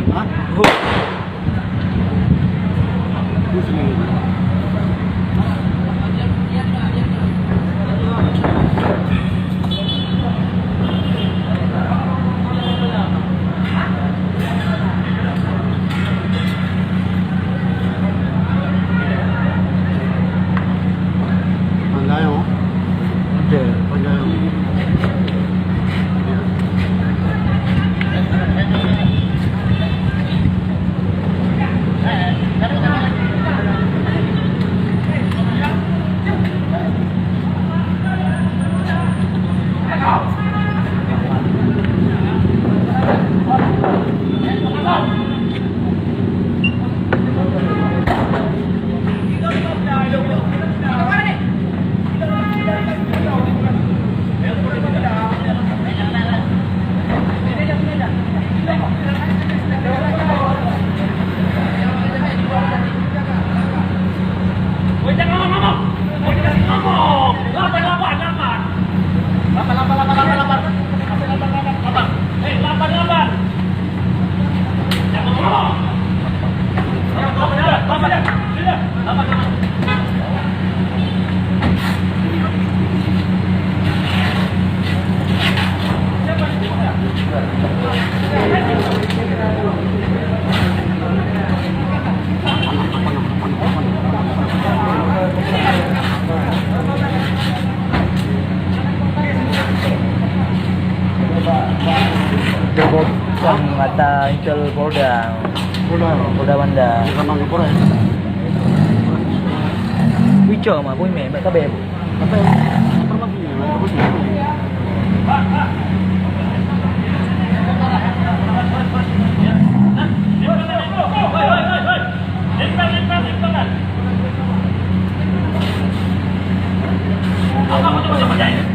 Hah? Pandayo. Hindi. Pandayo. Jebot sang mata Intel Polda. Polda Banda. Kamang ko rin. Wicho mà vui mẹ mẹ các bè. Tapi, pernah punya, bagus ya. Apa